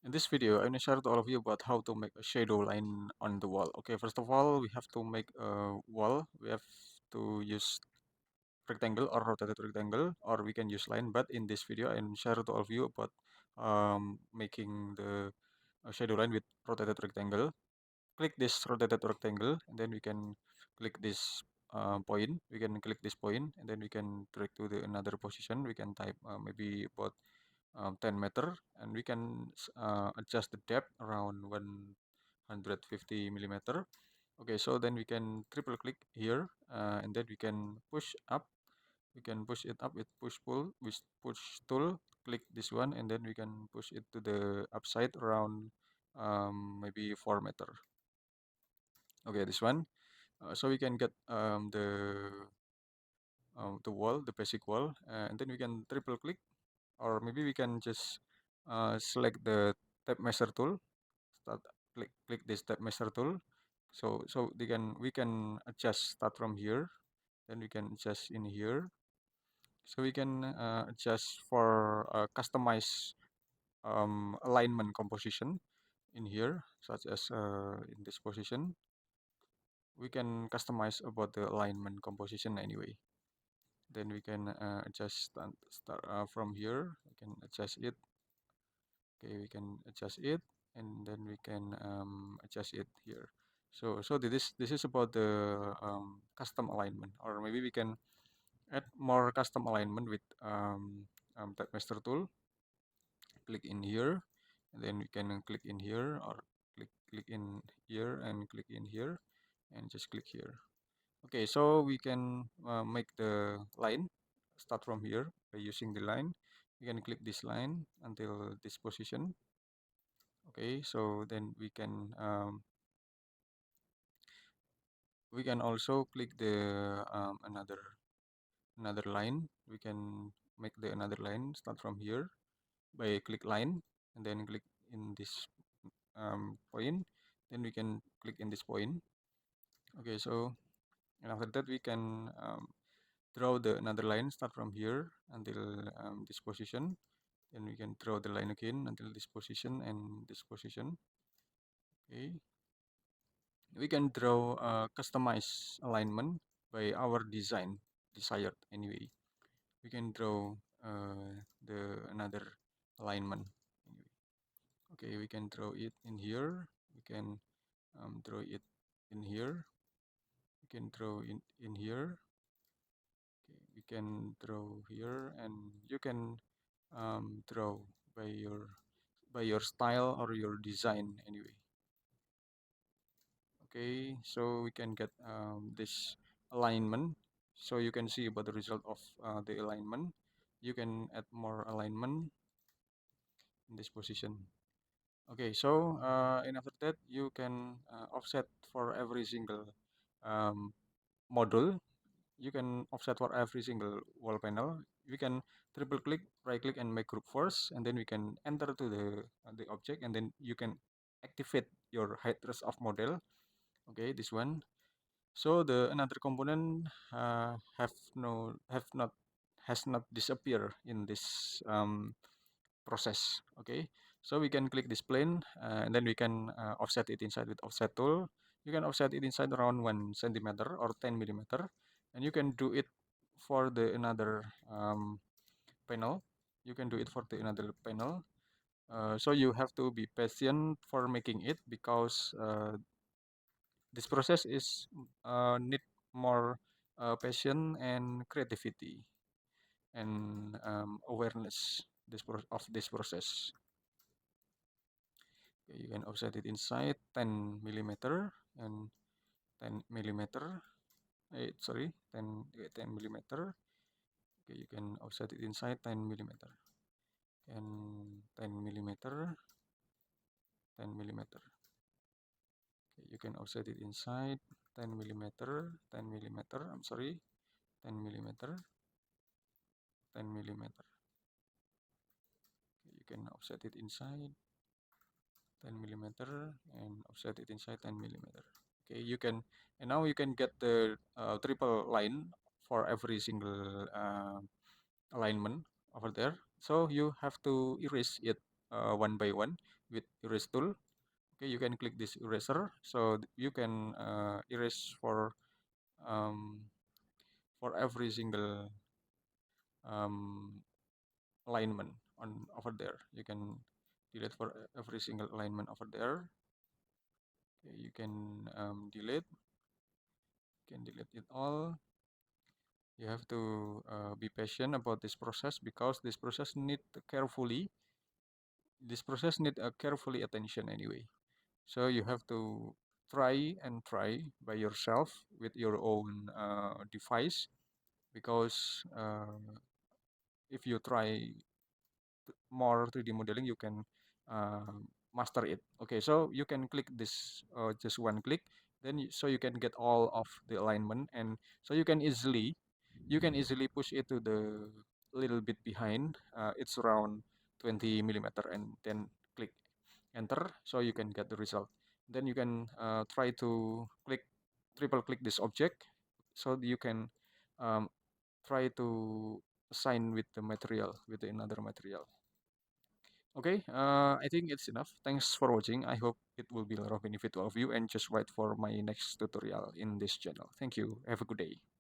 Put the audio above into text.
In this video, I'm going to share to all of you about how to make a shadow line on the wall. Okay, first of all, we have to make a wall. We have to use rectangle or rotated rectangle, or we can use line. But in this video, I'm share to all of you about making the shadow line with rotated rectangle. Click this rotated rectangle, and then we can click this point. We can click this point, and then we can drag to the another position. We can type maybe about 10 meter, and we can adjust the depth around 150 millimeter. Okay, so then we can triple click here, and then we can push up. We can push it up with push pull with push tool. Click this one, and then we can push it to the upside around maybe 4 meter. Okay, this one. So we can get the wall, the basic wall, and then we can triple click, or maybe we can just select the tape measure tool. Start click this tape measure tool. So we can adjust start from here. Then we can adjust in here. So we can adjust for customize alignment composition in here, such as in this position. We can customize about the alignment composition anyway. Then we can adjust start from here. We can adjust it. Okay, we can adjust it, and then we can adjust it here. So this is about the custom alignment, or maybe we can add more custom alignment with type master tool. Click in here, and then we can click in here, or click in here and click in here, and just click here. Okay, so we can make the line start from here by using the line. We can click this line until this position. Okay, so then we can also click the another line. We can make the another line start from here by click line, and then click in this point. Then we can click in this point. Okay, so and after that we can draw the another line start from here until this position. Then we can draw the line again until this position and this position. Okay, we can draw customized alignment by our desired anyway. We can draw the another alignment anyway. Okay, we can draw it in here. We can draw it in here. We can draw in here. Okay, we can draw here, and you can draw by your style or your design anyway. Okay, so we can get this alignment. So you can see about the result of the alignment. You can add more alignment in this position. Okay, so and after that you can offset for every single um, module. You can offset for every single wall panel. We can triple click, right click, and make group force, and then we can enter to the object, and then you can activate your height rest of model. Okay, this one. So the another component have not has not disappear in this process. Okay, so we can click this plane, and then we can offset it inside with offset tool. You can offset it inside around 1 centimeter or 10 millimeter, and you can do it for the another panel. You can do it for the another panel. So you have to be patient for making it, because this process is need more passion and creativity and awareness of this process. Okay, you can offset it inside 10 millimeter and 10 millimeter. Sorry, 10 millimeter. Okay, you can offset it inside 10 millimeter and 10 millimeter, 10 millimeter. Okay, you can offset it inside 10 millimeter, 10 millimeter. I'm sorry, 10 millimeter, 10 millimeter. Okay, you can offset it inside 10 millimeter and offset it inside 10 millimeter. Okay, you can, and now you can get the triple line for every single alignment over there. So you have to erase it. one by one with erase tool. Okay, you can click this eraser, so you can erase um, for every single um, alignment on over there. You can delete for every single alignment over there. Okay, you can delete it all. You have to be patient about this process because this process need a carefully attention anyway. So you have to try and try by yourself with your own device, because if you try more 3D modeling, you can uh, master it. Okay, so you can click this just one click, then so you can get all of the alignment, and so you can easily push it to the little bit behind. It's around 20 millimeter, and then click enter, so you can get the result. Then you can try to triple click this object, so you can um, try to assign with the material, with another material. Okay, I think it's enough. Thanks for watching. I hope it will be a lot of benefit to all of you, and just wait for my next tutorial in this channel. Thank you. Have a good day.